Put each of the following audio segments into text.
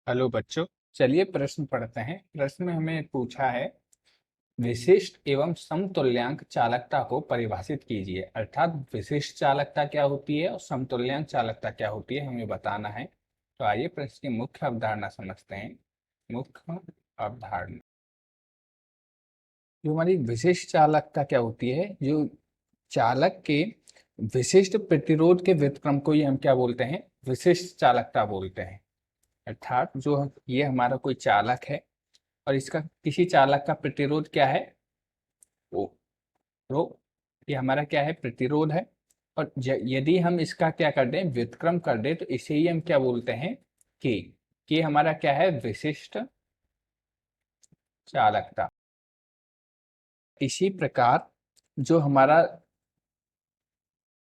Hello बच्चों। चलिए प्रश्न पढ़ते हैं। प्रश्न में हमें पूछा है, विशिष्ट एवं समतुल्यांक चालकता को परिभाषित कीजिए। अर्थात विशिष्ट चालकता क्या होती है और समतुल्यांक चालकता क्या होती है, हमें बताना है। तो आइए प्रश्न की मुख्य अवधारणा समझते हैं। मुख्य अवधारणा, जो हमारी विशिष्ट चालकता क्या होती है, जो चालक के विशिष्ट प्रतिरोध के व्युत्क्रम को ही हम क्या बोलते हैं, विशिष्ट चालकता बोलते हैं। अर्थात जो ये हमारा कोई चालक है और इसका किसी चालक का प्रतिरोध क्या है, वो रो, ये हमारा क्या है, प्रतिरोध है। और यदि हम इसका क्या कर दें, व्युत्क्रम कर दें, तो इसे ही हम क्या बोलते हैं, के। के हमारा क्या है, विशिष्ट चालकता। इसी प्रकार जो हमारा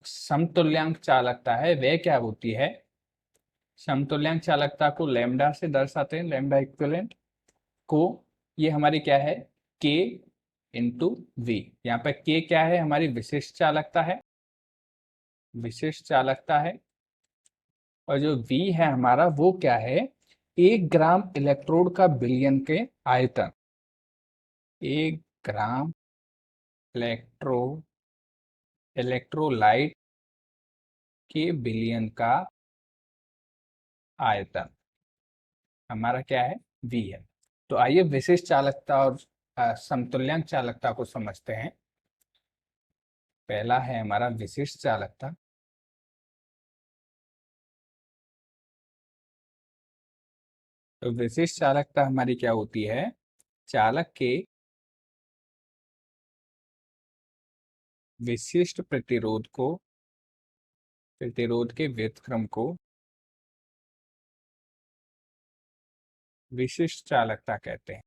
समतुल्यांक चालकता है वह क्या होती है, समतुल्यांक चालकता को लैम्डा से दर्शाते हैं, लैम्डा इक्विवेलेंट को। ये हमारी क्या है, के इंटू वी। यहाँ पे के क्या है, हमारी विशिष्ट चालकता है, विशिष्ट चालकता है। और जो वी है हमारा, वो क्या है, 1 ग्राम इलेक्ट्रोड का बिलियन के आयतन। 1 ग्राम इलेक्ट्रो इलेक्ट्रोलाइट के बिलियन का आयतन हमारा क्या है, वी है। तो आइए विशिष्ट चालकता और समतुल्यांक चालकता को समझते हैं। पहला है हमारा विशिष्ट चालकता। तो विशिष्ट चालकता हमारी क्या होती है, चालक के विशिष्ट प्रतिरोध के व्युत्क्रम को विशिष्ट चालकता कहते हैं,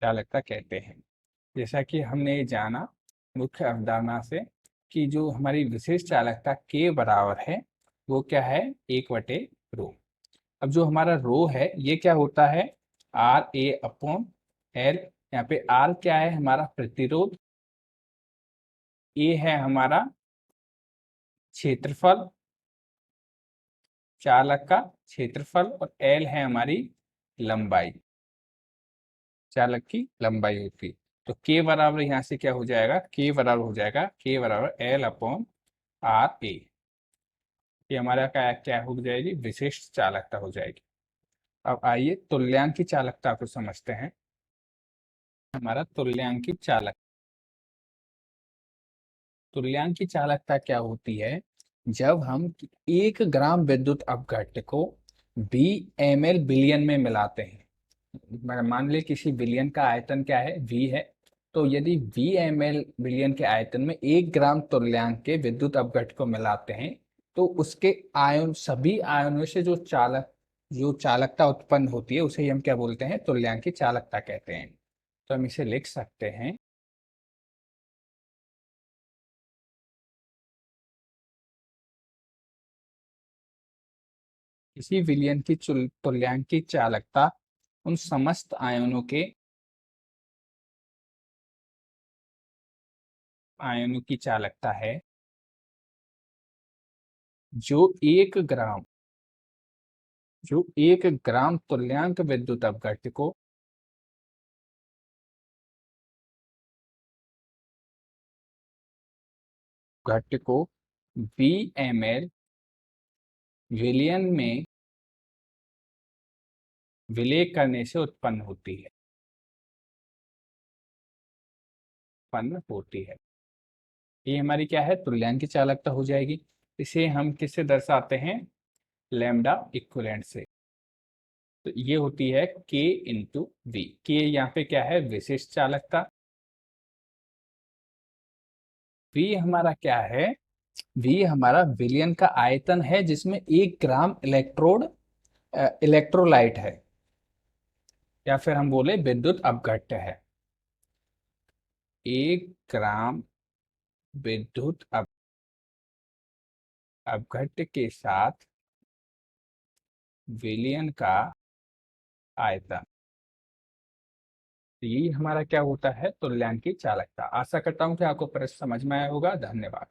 चालकता कहते हैं। जैसा कि हमने ये जाना मुख्य अवधारणा से, कि जो हमारी विशिष्ट चालकता के बराबर है, वो क्या है, 1/रो। अब जो हमारा रो है ये क्या होता है, RA/L। यहाँ पे R क्या है, हमारा प्रतिरोध, A है हमारा क्षेत्रफल, चालक का क्षेत्रफल, और L है हमारी लंबाई, चालक की लंबाई होती। तो के बराबर यहाँ से क्या हो जाएगा, के बराबर हो जाएगा, के बराबर L/RA। ये हमारा क्या क्या हो जाएगी, विशिष्ट चालकता हो जाएगी। अब आइए तुल्यांकी चालकता को समझते हैं। हमारा तुल्यांकी चालकता क्या होती है, जब हम 1 ग्राम विद्युत अपघट्य को VmL बिलियन में मिलाते हैं। मान ले किसी बिलियन का आयतन क्या है, V है। तो यदि VmL बिलियन के आयतन में 1 ग्राम तुल्यांक के विद्युत अपघट्य को मिलाते हैं, तो उसके आयन, सभी आयनों से जो चालकता उत्पन्न होती है, उसे ही हम क्या बोलते हैं, तुल्यांकी चालकता कहते हैं। तो हम इसे लिख सकते हैं, किसी विलयन की तुल्यांकी चालकता उन समस्त आयनों की चालकता है जो 1 ग्राम जो 1 ग्राम तुल्यांक विद्युत अपघट्य को VmL विलयन में विलय करने से उत्पन्न होती है, ये हमारी क्या है, तुल्यांकी चालकता हो जाएगी। इसे हम किससे दर्शाते हैं, लैम्डा इक्विवेलेंट से। तो ये होती है के इंटू वी। के यहाँ पे क्या है, विशिष्ट चालकता। वी हमारा क्या है, वी हमारा विलयन का आयतन है, जिसमें 1 ग्राम इलेक्ट्रोलाइट है, या फिर हम बोले विद्युत अपघट्य है। 1 ग्राम विद्युत अपघट्य के साथ विलयन का आयतन, ये हमारा क्या होता है, तुल्यांकी चालकता। आशा करता हूं कि आपको प्रश्न समझ में आया होगा। धन्यवाद।